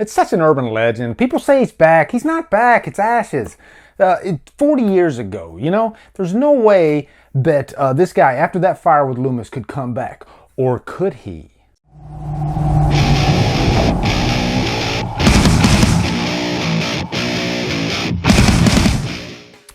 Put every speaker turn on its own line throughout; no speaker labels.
It's such an urban legend. People say he's back. He's not back. It's ashes. 40 years ago, you know? There's no way that this guy, after that fire with Loomis, could come back. Or could he?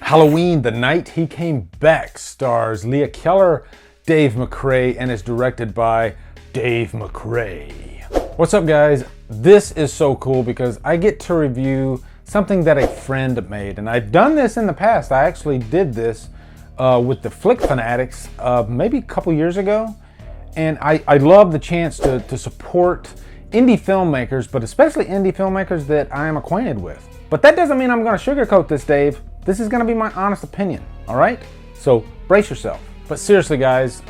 Halloween, The Night He Came Back stars Leah Keller, Dave McRae, and is directed by Dave McRae. What's up, guys? This is so cool because I get to review something that a friend made, and I've done this in the past. I actually did this with the Flick Fanatics maybe a couple years ago, and I love the chance to support indie filmmakers, but especially indie filmmakers that I am acquainted with. But that doesn't mean I'm going to sugarcoat this, Dave. This is going to be my honest opinion, all right? So brace yourself. But seriously, guys,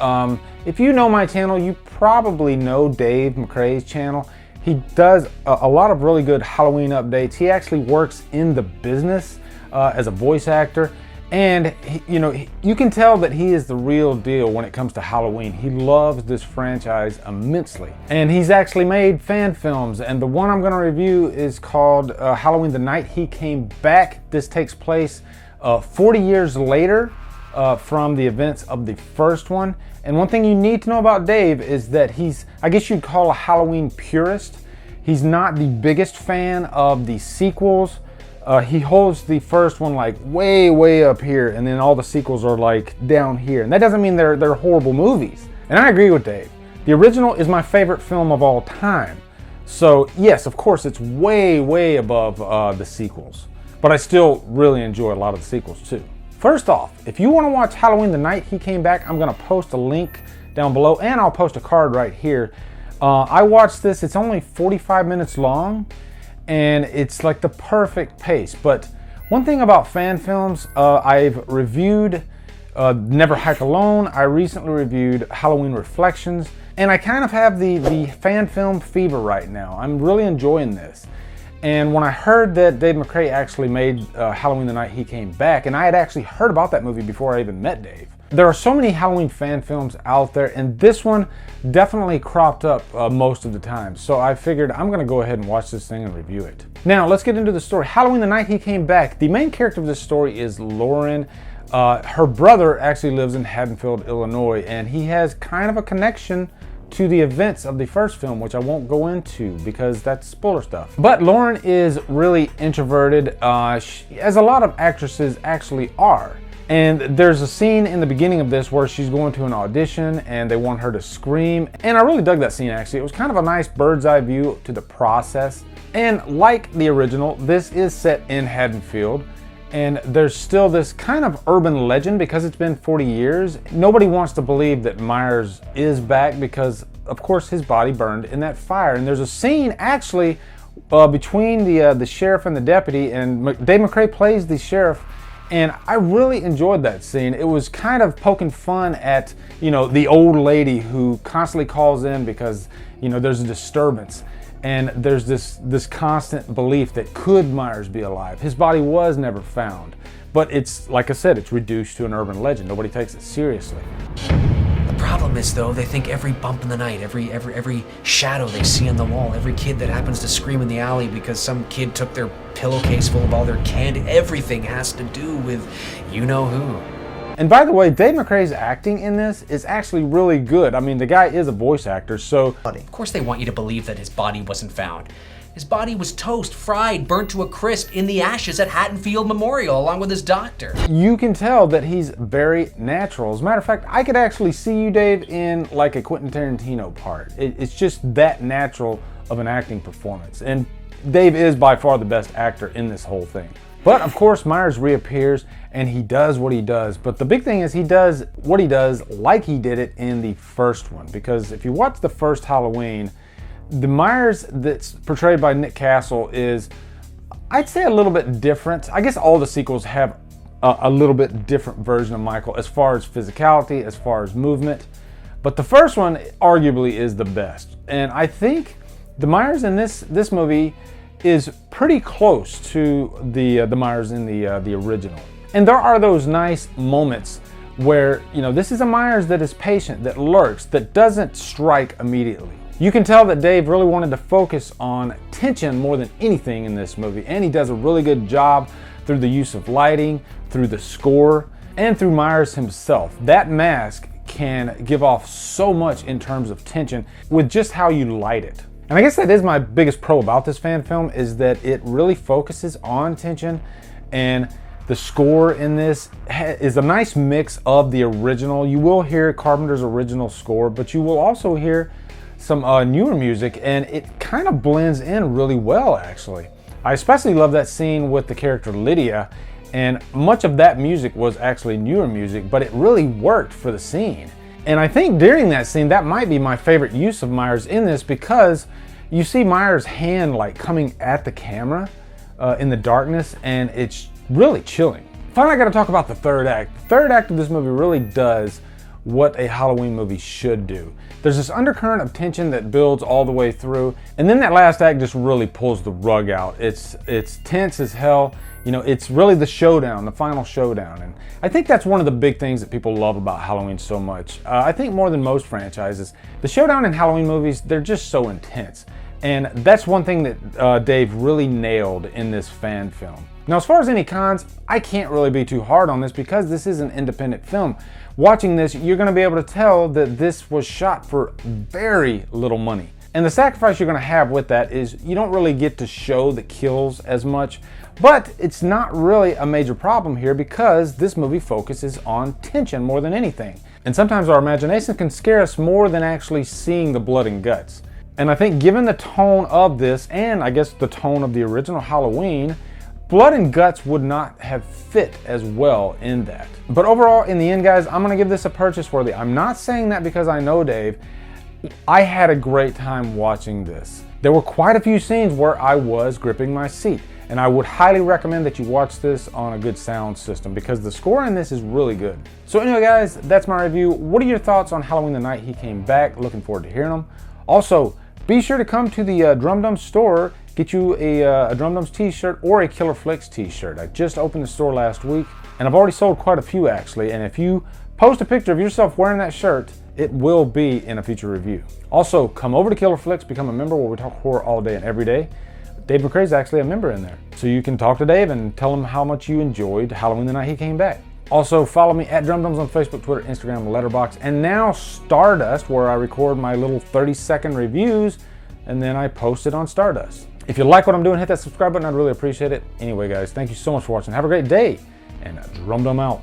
if you know my channel, you probably know Dave McRae's channel. He does a lot of really good Halloween updates. He actually works in the business as a voice actor. And you can tell that he is the real deal when it comes to Halloween. He loves this franchise immensely. And he's actually made fan films. And the one I'm going to review is called Halloween, The Night He Came Back. This takes place 40 years later from the events of the first one. And one thing you need to know about Dave is that he's, I guess you'd call a Halloween purist. He's not the biggest fan of the sequels. He holds the first one like way up here, and then all the sequels are like down here. And that doesn't mean they're horrible movies. And I agree with Dave. The original is my favorite film of all time. So yes, of course, it's way above the sequels. But I still really enjoy a lot of the sequels too. First off, if you want to watch Halloween, The Night He Came Back, I'm going to post a link down below, and I'll post a card right here. I watched this. It's only 45 minutes long, and it's like the perfect pace. But one thing about fan films, I've reviewed Never Hike Alone. I recently reviewed Halloween Reflections, and I kind of have the fan film fever right now. I'm really enjoying this. And when I heard that Dave McRae actually made Halloween, The Night He Came Back, and I had actually heard about that movie before I even met Dave. There are so many Halloween fan films out there, and this one definitely cropped up most of the time. So I figured I'm going to go ahead and watch this thing and review it. Now, let's get into the story. Halloween, The Night He Came Back. The main character of this story is Lauren. Her brother actually lives in Haddonfield, Illinois, and he has kind of a connection to the events of the first film, which I won't go into because that's spoiler stuff. But Lauren is really introverted, as a lot of actresses actually are. And there's a scene in the beginning of this where she's going to an audition and they want her to scream. And I really dug that scene, actually. It was kind of a nice bird's eye view to the process. And like the original, this is set in Haddonfield. And there's still this kind of urban legend because it's been 40 years. Nobody wants to believe that Myers is back because, of course, his body burned in that fire. And there's a scene actually between the sheriff and the deputy, and Dave McRae plays the sheriff. And I really enjoyed that scene. It was kind of poking fun at, the old lady who constantly calls in because, there's a disturbance. And there's this constant belief that could Myers be alive? His body was never found. But it's, like I said, it's reduced to an urban legend. Nobody takes it seriously.
The problem is, though, they think every bump in the night, every shadow they see on the wall, every kid that happens to scream in the alley because some kid took their pillowcase full of all their candy, everything has to do with you-know-who.
And by the way, Dave McRae's acting in this is actually really good. I mean, the guy is a voice actor, so...
Of course they want you to believe that his body wasn't found. His body was toast, fried, burnt to a crisp in the ashes at Haddonfield Memorial, along with his doctor.
You can tell that he's very natural. As a matter of fact, I could actually see you, Dave, in like a Quentin Tarantino part. It's just that natural of an acting performance. And Dave is by far the best actor in this whole thing. But of course, Myers reappears and he does what he does. But the big thing is he does what he does like he did it in the first one. Because if you watch the first Halloween, the Myers that's portrayed by Nick Castle is, I'd say, a little bit different. I guess all the sequels have a little bit different version of Michael as far as physicality, as far as movement. But the first one arguably is the best. And I think the Myers in this movie is pretty close to the Myers in the original. And there are those nice moments where, this is a Myers that is patient, that lurks, that doesn't strike immediately. You can tell that Dave really wanted to focus on tension more than anything in this movie, and he does a really good job through the use of lighting, through the score, and through Myers himself. That mask can give off so much in terms of tension with just how you light it. And I guess that is my biggest pro about this fan film, is that it really focuses on tension, and the score in this is a nice mix of the original. You will hear Carpenter's original score, but you will also hear some newer music, and it kind of blends in really well, actually. I especially love that scene with the character Lydia, and much of that music was actually newer music, but it really worked for the scene. And I think during that scene, that might be my favorite use of Myers in this, because you see Myers' hand like coming at the camera in the darkness, and it's really chilling. Finally, I gotta talk about the third act. The third act of this movie really does what a Halloween movie should do. There's this undercurrent of tension that builds all the way through, and then that last act just really pulls the rug out. It's tense as hell. You know, it's really the showdown, the final showdown. And I think that's one of the big things that people love about Halloween so much. I think more than most franchises, the showdown in Halloween movies, they're just so intense. And that's one thing that Dave really nailed in this fan film. Now, as far as any cons, I can't really be too hard on this because this is an independent film. Watching this, you're gonna be able to tell that this was shot for very little money. And the sacrifice you're gonna have with that is you don't really get to show the kills as much, but it's not really a major problem here because this movie focuses on tension more than anything. And sometimes our imagination can scare us more than actually seeing the blood and guts. And I think given the tone of this, and I guess the tone of the original Halloween, blood and guts would not have fit as well in that. But overall, in the end, guys, I'm gonna give this a purchase worthy. I'm not saying that because I know Dave. I had a great time watching this. There were quite a few scenes where I was gripping my seat, and I would highly recommend that you watch this on a good sound system because the score in this is really good. So anyway, guys, that's my review. What are your thoughts on Halloween the Night He Came Back? Looking forward to hearing them. Also, be sure to come to the Drumdums store, get you a Drumdums t-shirt or a Killer Flicks t-shirt. I just opened the store last week, and I've already sold quite a few actually, and if you post a picture of yourself wearing that shirt, it will be in a future review. Also, come over to Killer Flicks, become a member where we talk horror all day and every day. Dave McRae is actually a member in there. So you can talk to Dave and tell him how much you enjoyed Halloween the Night He Came Back. Also, follow me at Drumdums on Facebook, Twitter, Instagram, Letterboxd, and now Stardust, where I record my little 30-second reviews, and then I post it on Stardust. If you like what I'm doing, hit that subscribe button. I'd really appreciate it. Anyway, guys, thank you so much for watching. Have a great day, and Drumdum out.